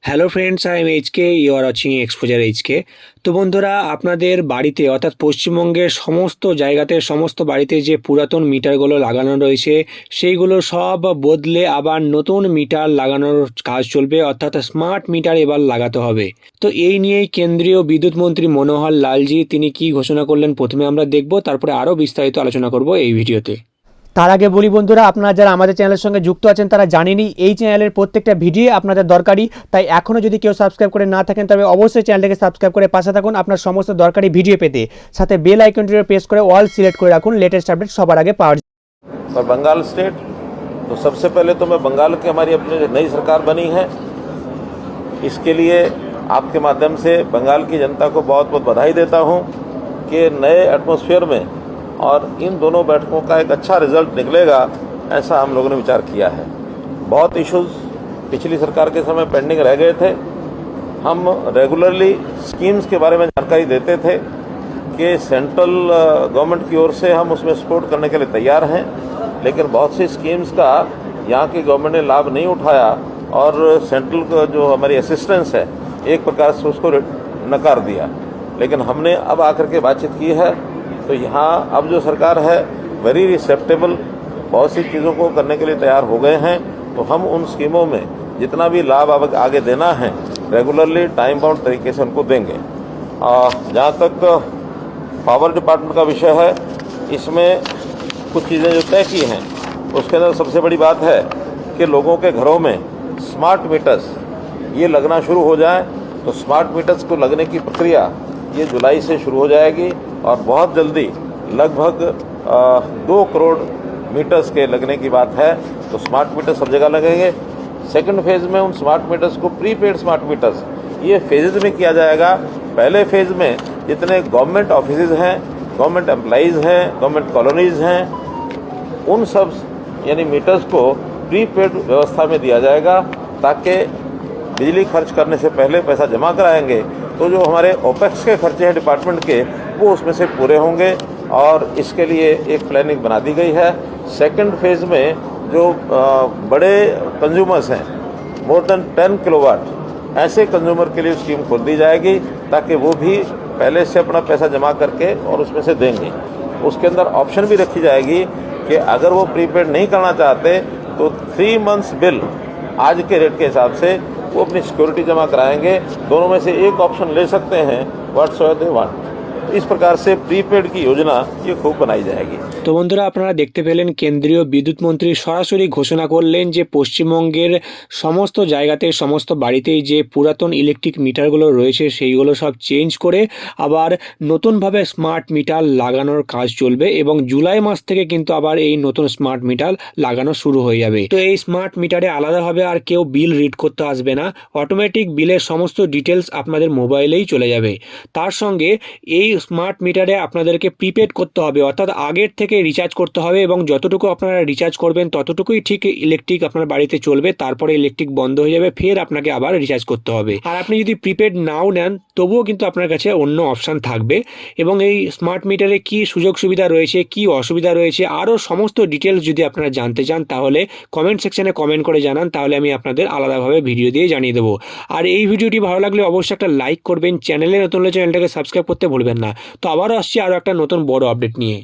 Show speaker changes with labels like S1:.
S1: Hello friends, I am HK, you are watching exposure HK. তো বন্ধুরা, আপনাদের বাড়িতে অর্থাৎ পশ্চিমবঙ্গের সমস্ত জায়গাতে সমস্ত বাড়িতে যে পুরাতন মিটারগুলো লাগানো রয়েছে সেইগুলো সব বদলে আবার নতুন মিটার লাগানোর কাজ চলবে, অর্থাৎ স্মার্ট মিটার এবার লাগাতে হবে। তো এই নিয়েই কেন্দ্রীয় বিদ্যুৎ মন্ত্রী মনোহর লালজি তিনি কি ঘোষণা করলেন প্রথমে আমরা দেখব, তারপরে আরও বিস্তারিত আলোচনা করব এই ভিডিওতে।
S2: তার আগে বলি বন্ধুরা, আপনারা যারা আমাদের চ্যানেলের সঙ্গে যুক্ত আছেন তারা জানেনই এই চ্যানেলের প্রত্যেকটা ভিডিও আপনাদের দরকারি। তাই এখনও যদি কেউ সাবস্ক্রাইব করে না থাকেন তবে অবশ্যই চ্যানেলটাকে সাবস্ক্রাইব করে পাশে থাকুন আপনার সমস্ত দরকারি ভিডিও পেতে। সাথে বেল আইকনটিতে প্রেস করে অল সিলেক্ট করে রাখুন লেটেস্ট আপডেট সবার আগে পাওয়ার।
S3: और बंगाल स्टेट, तो सबसे पहले तो मैं बंगाल की हमारी अपनी नई सरकार बनी है, इसके लिए आपके माध्यम से बंगाल की जनता को बहुत बहुत बधाई देता हूं कि नए एटमॉस्फेयर में और इन दोनों बैठकों का एक अच्छा रिजल्ट निकलेगा, ऐसा हम लोगों ने विचार किया है। बहुत इश्यूज़ पिछली सरकार के समय पेंडिंग रह गए थे। हम रेगुलरली स्कीम्स के बारे में जानकारी देते थे कि सेंट्रल गवर्नमेंट की ओर से हम उसमें सपोर्ट करने के लिए तैयार हैं, लेकिन बहुत सी स्कीम्स का यहाँ की गवर्नमेंट ने लाभ नहीं उठाया और सेंट्रल का जो हमारी असिस्टेंस है एक प्रकार से उसको नकार दिया। लेकिन हमने अब आकर के बातचीत की है, तो यहाँ अब जो सरकार है वेरी रिसेप्टेबल, बहुत सी चीज़ों को करने के लिए तैयार हो गए हैं। तो हम उन स्कीमों में जितना भी लाभ अब आगे देना है रेगुलरली टाइम बाउंड तरीके से उनको देंगे। जहाँ तक पावर डिपार्टमेंट का विषय है, इसमें कुछ चीज़ें जो तय की हैं उसके अंदर सबसे बड़ी बात है कि लोगों के घरों में स्मार्ट मीटर्स ये लगना शुरू हो जाए। तो स्मार्ट मीटर्स को लगने की प्रक्रिया ये जुलाई से शुरू हो जाएगी और बहुत जल्दी लगभग 2 करोड़ मीटर्स के लगने की बात है। तो स्मार्ट मीटर सब जगह लगेंगे। सेकंड फेज़ में उन स्मार्ट मीटर्स को प्रीपेड स्मार्ट मीटर्स ये फेजेज में किया जाएगा। पहले फेज़ में जितने गवर्नमेंट ऑफिसेज हैं, गवर्नमेंट एम्प्लॉइज़ हैं, गवर्नमेंट कॉलोनीज़ हैं, उन सब यानी मीटर्स को प्रीपेड व्यवस्था में दिया जाएगा, ताकि बिजली खर्च करने से पहले पैसा जमा कराएंगे तो जो हमारे ओपेक्स के खर्चे हैं डिपार्टमेंट के वो उसमें से पूरे होंगे, और इसके लिए एक प्लानिंग बना दी गई है। सेकंड फेज़ में जो बड़े कंज्यूमर्स हैं मोर देन 10 किलोवाट, ऐसे कंज्यूमर के लिए स्कीम खोल दी जाएगी ताकि वो भी पहले से अपना पैसा जमा करके और उसमें से देंगे। उसके अंदर ऑप्शन भी रखी जाएगी कि अगर वो प्रीपेड नहीं करना चाहते तो 3 मंथ्स बिल आज के रेट के हिसाब से वो अपनी सिक्योरिटी जमा कराएंगे। दोनों में से एक ऑप्शन ले सकते हैं, व्हाट्सएवर दे वांट। इस प्रकार से प्रीपेड की योजना ये खूब बनाई जाएगी।
S1: তো বন্ধুরা, আপনারা দেখতে পেলেন কেন্দ্রীয় বিদ্যুৎ মন্ত্রী সরাসরি ঘোষণা করলেন যে পশ্চিমবঙ্গের সমস্ত জায়গাতে সমস্ত বাড়িতেই যে পুরাতন ইলেকট্রিক মিটারগুলো রয়েছে সেইগুলো সব চেঞ্জ করে আবার নতুনভাবে স্মার্ট মিটার লাগানোর কাজ চলবে এবং জুলাই মাস থেকে কিন্তু আবার এই নতুন স্মার্ট মিটার লাগানো শুরু হয়ে যাবে। তো এই স্মার্ট মিটারে আলাদাভাবে আর কেউ বিল রিড করতে আসবে না, অটোমেটিক বিলের সমস্ত ডিটেলস আপনাদের মোবাইলেই চলে যাবে। তার সঙ্গে এই স্মার্ট মিটারে আপনাদেরকে প্রিপেড করতে হবে, অর্থাৎ আগের থেকে রিচার্জ করতে হবে এবং যতটুকু আপনারা রিচার্জ করবেন ততটুকুই ঠিক ইলেকট্রিক আপনার বাড়িতে চলবে। তারপরে ইলেকট্রিক বন্ধ হয়ে যাবে, ফের আপনাকে আবার রিচার্জ করতে হবে। আর আপনি যদি প্রিপেড নাও নেন তবুও কিন্তু আপনার কাছে অন্য অপশান থাকবে। এবং এই স্মার্ট মিটারে কি সুযোগ সুবিধা রয়েছে, কি অসুবিধা রয়েছে, আরও সমস্ত ডিটেলস যদি আপনারা জানতে চান তাহলে কমেন্ট সেকশনে কমেন্ট করে জানান, তাহলে আমি আপনাদের আলাদাভাবে ভিডিও দিয়ে জানিয়ে দেবো। আর এই ভিডিওটি ভালো লাগলে অবশ্যই একটা লাইক করবেন, চ্যানেলে নতুন হলে চ্যানেলটাকে সাবস্ক্রাইব করতে ভুলবেন না। তো আবারও আসছি আরও একটা নতুন বড় আপডেট নিয়ে।